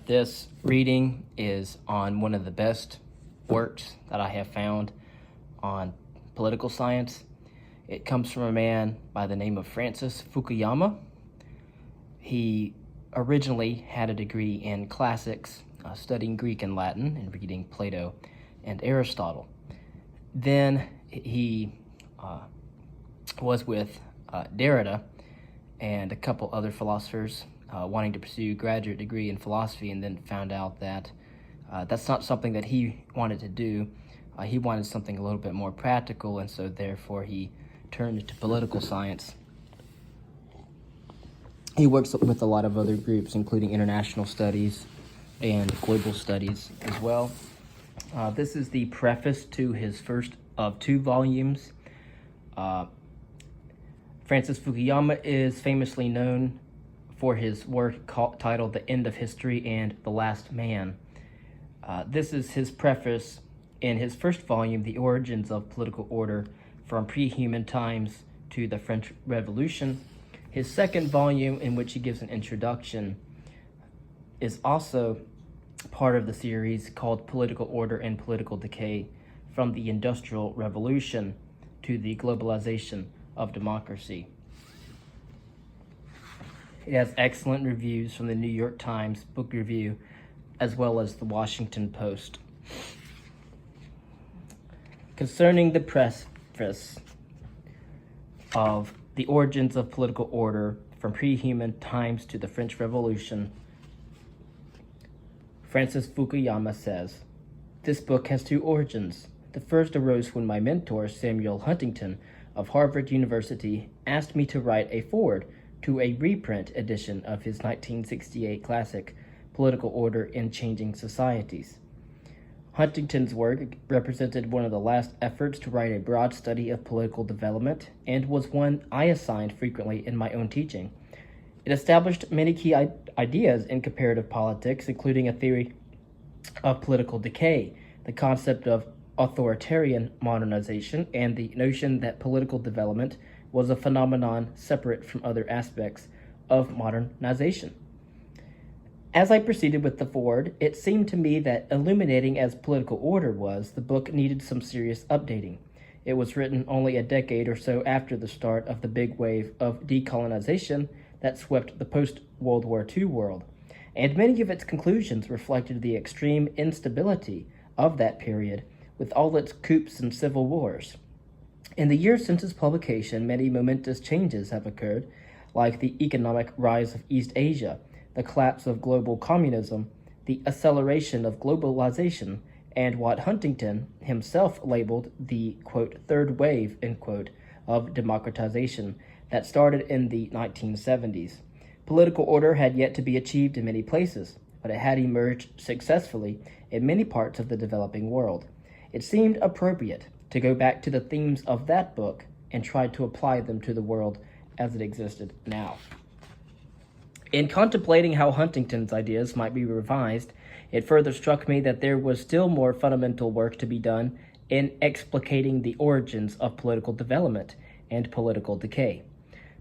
This reading is on one of the best works that I have found on political science. It comes from a man by the name of Francis Fukuyama. He originally had a degree in classics, studying Greek and Latin and reading Plato and Aristotle. Then he was with Derrida and a couple other philosophers wanting to pursue a graduate degree in philosophy, and then found out that that's not something that he wanted to do. He wanted something a little bit more practical, and so therefore he turned to political science. He works with a lot of other groups, including international studies and global studies as well. This is the preface to his first of 2 volumes. Francis Fukuyama is famously known for his work titled The End of History and The Last Man. This is his preface in his first volume, The Origins of Political Order from Pre-Human Times to the French Revolution. His second volume, in which he gives an introduction, is also part of the series called Political Order and Political Decay from the Industrial Revolution to the Globalization of Democracy. It has excellent reviews from the New York Times Book Review, as well as the Washington Post. Concerning the preface of The Origins of Political Order from Pre-Human Times to the French Revolution, Francis Fukuyama says, "This book has 2 origins. The first arose when my mentor, Samuel Huntington of Harvard University, asked me to write a foreword to a reprint edition of his 1968 classic, Political Order in Changing Societies. Huntington's work represented one of the last efforts to write a broad study of political development, and was one I assigned frequently in my own teaching. It established many key ideas in comparative politics, including a theory of political decay, the concept of authoritarian modernization, and the notion that political development was a phenomenon separate from other aspects of modernization. As I proceeded with the foreword, it seemed to me that, illuminating as political order was, the book needed some serious updating. It was written only a decade or so after the start of the big wave of decolonization that swept the post-World War II world, and many of its conclusions reflected the extreme instability of that period, with all its coups and civil wars. In the years since its publication, many momentous changes have occurred, like the economic rise of East Asia, the collapse of global communism, the acceleration of globalization, and what Huntington himself labeled the, quote, third wave, end quote, of democratization that started in the 1970s. Political order had yet to be achieved in many places, but it had emerged successfully in many parts of the developing world. It seemed appropriate to go back to the themes of that book and try to apply them to the world as it existed now. In contemplating how Huntington's ideas might be revised, it further struck me that there was still more fundamental work to be done in explicating the origins of political development and political decay.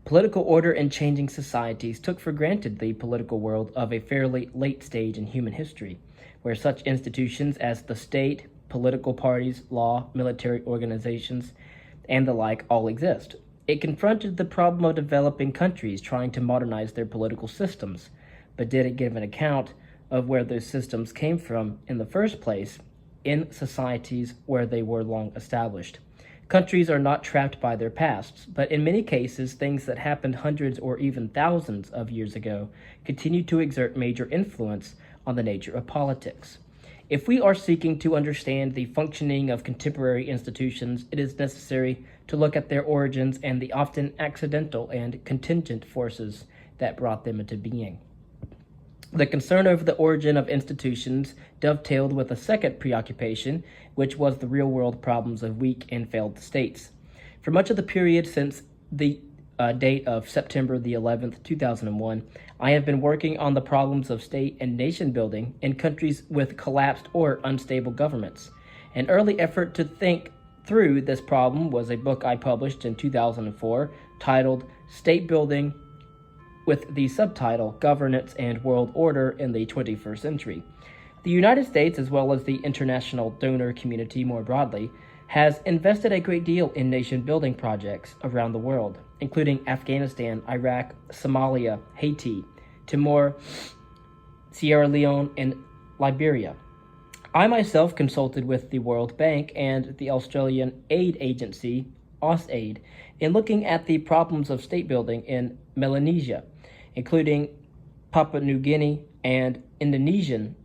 Political order in changing societies took for granted the political world of a fairly late stage in human history, where such institutions as the state, political parties, law, military organizations, and the like all exist. It confronted the problem of developing countries trying to modernize their political systems, but did it give an account of where those systems came from in the first place in societies where they were long established. Countries are not trapped by their pasts, but in many cases, things that happened hundreds or even thousands of years ago continue to exert major influence on the nature of politics. If we are seeking to understand the functioning of contemporary institutions, it is necessary to look at their origins and the often accidental and contingent forces that brought them into being. The concern over the origin of institutions dovetailed with a second preoccupation, which was the real-world problems of weak and failed states. For much of the period since the date of September the 11th, 2001, I have been working on the problems of state and nation building in countries with collapsed or unstable governments. An early effort to think through this problem was a book I published in 2004 titled State Building with the subtitle Governance and World Order in the 21st Century. The United States, as well as the international donor community more broadly, has invested a great deal in nation-building projects around the world, including Afghanistan, Iraq, Somalia, Haiti, Timor, Sierra Leone, and Liberia. I myself consulted with the World Bank and the Australian aid agency, AusAid, in looking at the problems of state building in Melanesia, including Papua New Guinea and Indonesian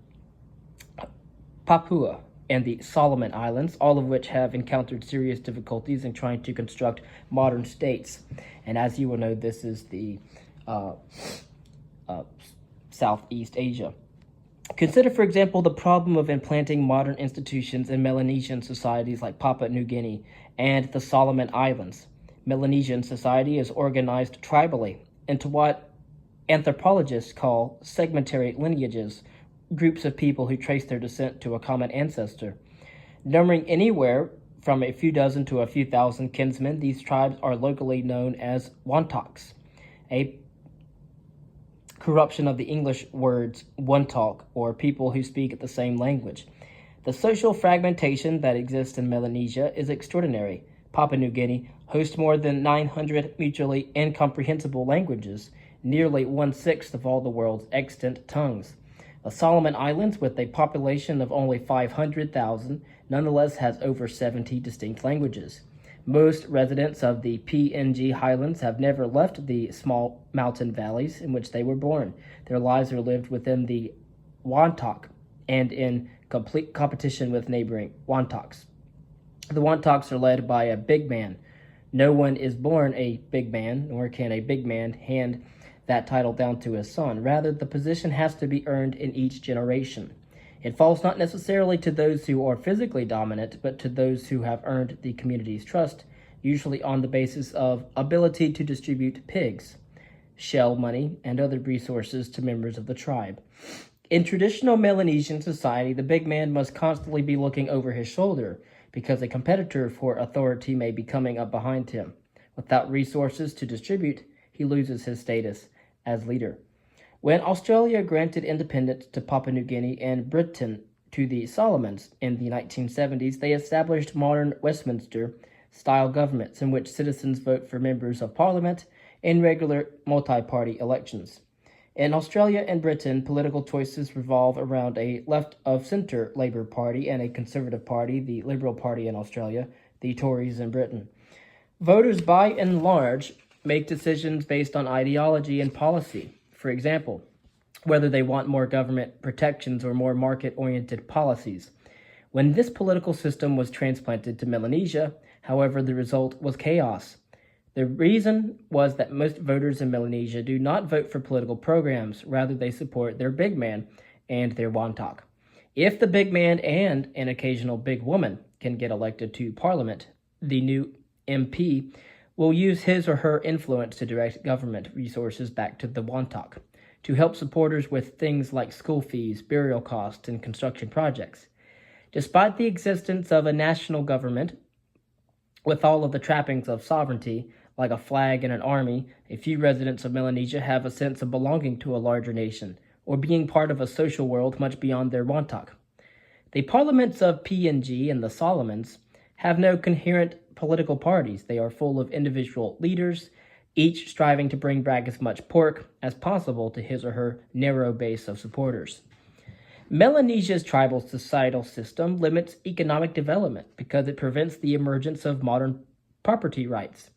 Papua and the Solomon Islands, all of which have encountered serious difficulties in trying to construct modern states. And as you will know, this is the Southeast Asia. Consider, for example, the problem of implanting modern institutions in Melanesian societies like Papua New Guinea and the Solomon Islands. Melanesian society is organized tribally into what anthropologists call segmentary lineages, groups of people who trace their descent to a common ancestor. Numbering anywhere from a few dozen to a few thousand kinsmen, these tribes are locally known as Wantoks, a corruption of the English words one talk, or people who speak the same language. The social fragmentation that exists in Melanesia is extraordinary. Papua New Guinea hosts more than 900 mutually incomprehensible languages, nearly 1/6 of all the world's extant tongues. The Solomon Islands, with a population of only 500,000, nonetheless has over 70 distinct languages. Most residents of the PNG Highlands have never left the small mountain valleys in which they were born. Their lives are lived within the Wantok and in complete competition with neighboring Wantoks. The Wantoks are led by a big man. No one is born a big man, nor can a big man hand that title down to his son. Rather, the position has to be earned in each generation. It falls not necessarily to those who are physically dominant, but to those who have earned the community's trust, usually on the basis of ability to distribute pigs, shell money, and other resources to members of the tribe. In traditional Melanesian society, the big man must constantly be looking over his shoulder because a competitor for authority may be coming up behind him. Without resources to distribute, he loses his status as leader. When Australia granted independence to Papua New Guinea and Britain to the Solomons in the 1970s, they established modern Westminster-style governments in which citizens vote for members of parliament in regular multi-party elections. In Australia and Britain, political choices revolve around a left-of-centre Labour Party and a Conservative Party, the Liberal Party in Australia, the Tories in Britain. Voters, by and large, make decisions based on ideology and policy. For example, whether they want more government protections or more market-oriented policies. When this political system was transplanted to Melanesia, however, the result was chaos. The reason was that most voters in Melanesia do not vote for political programs. Rather, they support their big man and their Wantok. If the big man and an occasional big woman can get elected to parliament, the new MP will use his or her influence to direct government resources back to the Wantok, to help supporters with things like school fees, burial costs, and construction projects. Despite the existence of a national government, with all of the trappings of sovereignty, like a flag and an army, a few residents of Melanesia have a sense of belonging to a larger nation, or being part of a social world much beyond their Wantok. The parliaments of PNG and the Solomons have no coherent political parties. They are full of individual leaders, each striving to bring back as much pork as possible to his or her narrow base of supporters. Melanesia's tribal societal system limits economic development because it prevents the emergence of modern property rights.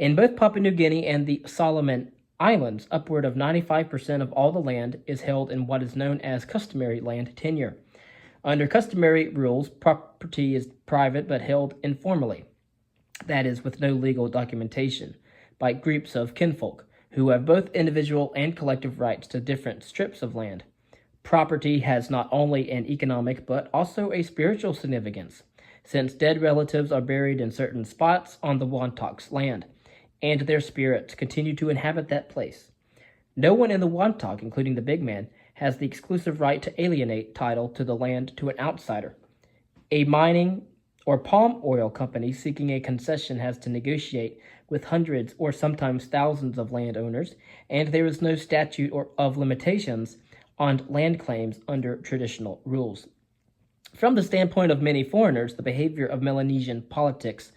In both Papua New Guinea and the Solomon Islands, upward of 95% of all the land is held in what is known as customary land tenure. Under customary rules, property is private but held informally, that is, with no legal documentation, by groups of kinfolk who have both individual and collective rights to different strips of land. Property has not only an economic but also a spiritual significance, since dead relatives are buried in certain spots on the Wantok's land, and their spirits continue to inhabit that place. No one in the Wantok, including the big man, has the exclusive right to alienate title to the land to an outsider. A mining or palm oil company seeking a concession has to negotiate with hundreds or sometimes thousands of landowners, and there is no statute or of limitations on land claims under traditional rules. From the standpoint of many foreigners, the behavior of Melanesian politics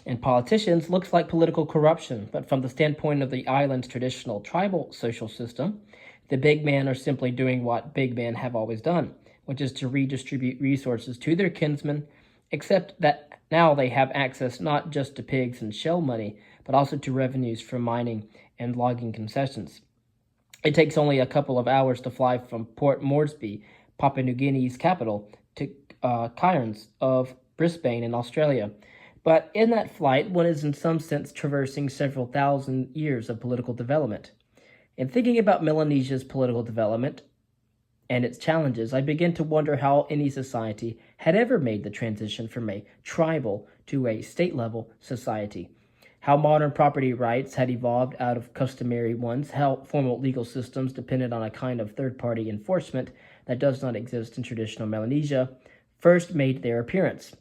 and politicians looks like political corruption, but from the standpoint of the island's traditional tribal social system, the big men are simply doing what big men have always done, which is to redistribute resources to their kinsmen, except that now they have access not just to pigs and shell money, but also to revenues from mining and logging concessions. It takes only a couple of hours to fly from Port Moresby, Papua New Guinea's capital, to Cairns of Brisbane in Australia. But in that flight, one is in some sense traversing several thousand years of political development. In thinking about Melanesia's political development and its challenges, I begin to wonder how any society had ever made the transition from a tribal to a state-level society. How modern property rights had evolved out of customary ones, how formal legal systems depended on a kind of third-party enforcement that does not exist in traditional Melanesia, first made their appearance.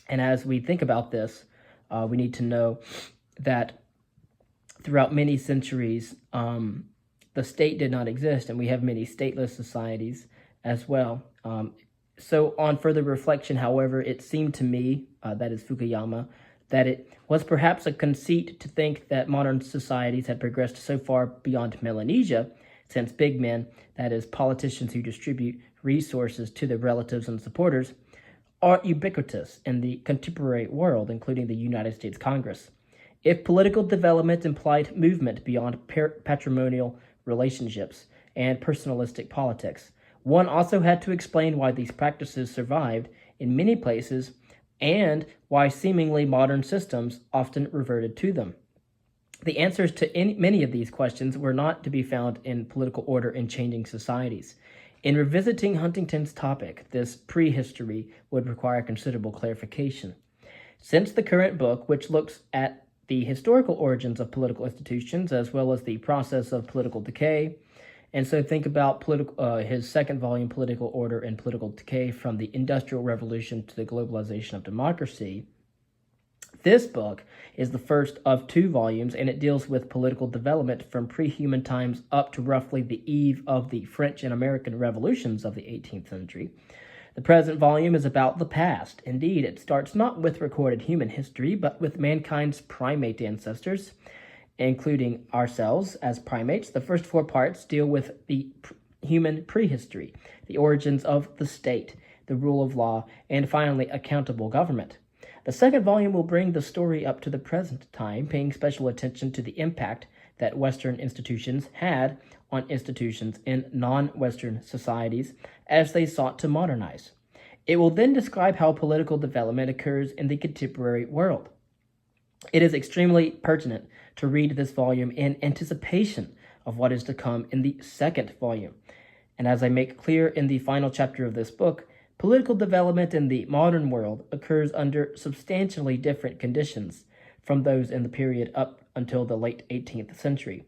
And as we think about this, we need to know that throughout many centuries, the state did not exist, and we have many stateless societies as well. So on further reflection, however, it seemed to me, that is Fukuyama, that it was perhaps a conceit to think that modern societies had progressed so far beyond Melanesia, since big men, that is, politicians who distribute resources to their relatives and supporters, are ubiquitous in the contemporary world, including the United States Congress. If political development implied movement beyond patrimonial relationships and personalistic politics, one also had to explain why these practices survived in many places and why seemingly modern systems often reverted to them. The answers to many of these questions were not to be found in political order in changing societies. In revisiting Huntington's topic, this prehistory would require considerable clarification. Since the current book, which looks at the historical origins of political institutions as well as the process of political decay, and so think about his second volume, Political Order and Political Decay, from the Industrial Revolution to the Globalization of Democracy. This book is the first of 2 volumes, and it deals with political development from pre-human times up to roughly the eve of the French and American revolutions of the 18th century. The present volume is about the past. Indeed, it starts not with recorded human history, but with mankind's primate ancestors, including ourselves as primates. The first 4 parts deal with the human prehistory, the origins of the state, the rule of law, and finally, accountable government. The second volume will bring the story up to the present time, paying special attention to the impact that Western institutions had on institutions in non-Western societies as they sought to modernize. It will then describe how political development occurs in the contemporary world. It is extremely pertinent to read this volume in anticipation of what is to come in the second volume. And as I make clear in the final chapter of this book, political development in the modern world occurs under substantially different conditions from those in the period up until the late 18th century.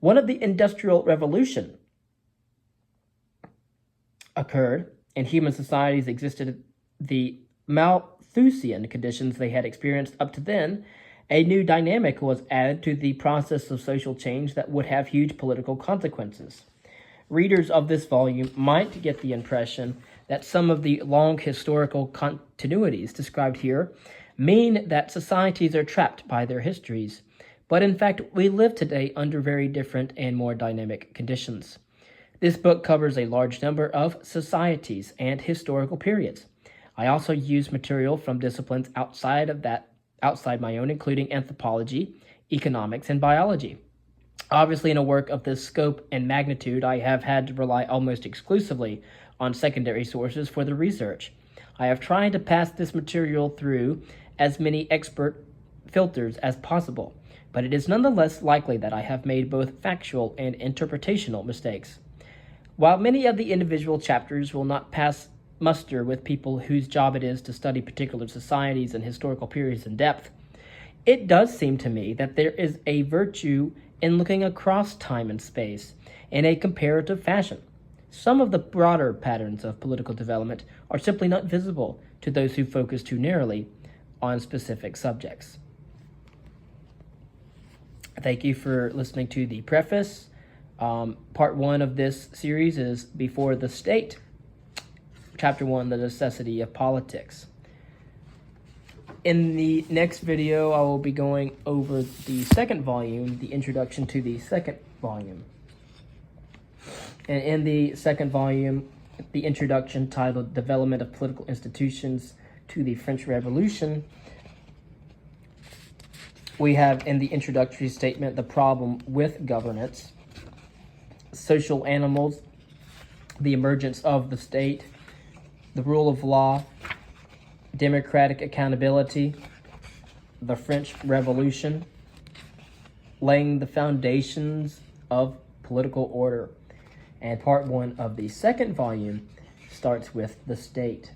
One of the Industrial Revolution occurred, and human societies existed the Malthusian conditions they had experienced up to then. A new dynamic was added to the process of social change that would have huge political consequences. Readers of this volume might get the impression that some of the long historical continuities described here mean that societies are trapped by their histories, but in fact, we live today under very different and more dynamic conditions. This book covers a large number of societies and historical periods. I also use material from disciplines outside my own, including anthropology, economics, and biology. Obviously, in a work of this scope and magnitude, I have had to rely almost exclusively on secondary sources for the research. I have tried to pass this material through as many expert filters as possible, but it is nonetheless likely that I have made both factual and interpretational mistakes. While many of the individual chapters will not pass muster with people whose job it is to study particular societies and historical periods in depth, it does seem to me that there is a virtue in looking across time and space in a comparative fashion. Some of the broader patterns of political development are simply not visible to those who focus too narrowly on specific subjects. Thank you for listening to the preface. Part 1 of this series is Before the State. Chapter 1, The Necessity of Politics. In the next video, I will be going over the second volume, the introduction to the second volume. And in the second volume, the introduction titled Development of Political Institutions to the French Revolution, we have in the introductory statement the problem with governance, social animals, the emergence of the state, the rule of law, democratic accountability, the French Revolution, laying the foundations of political order. And part 1 of the second volume starts with the state.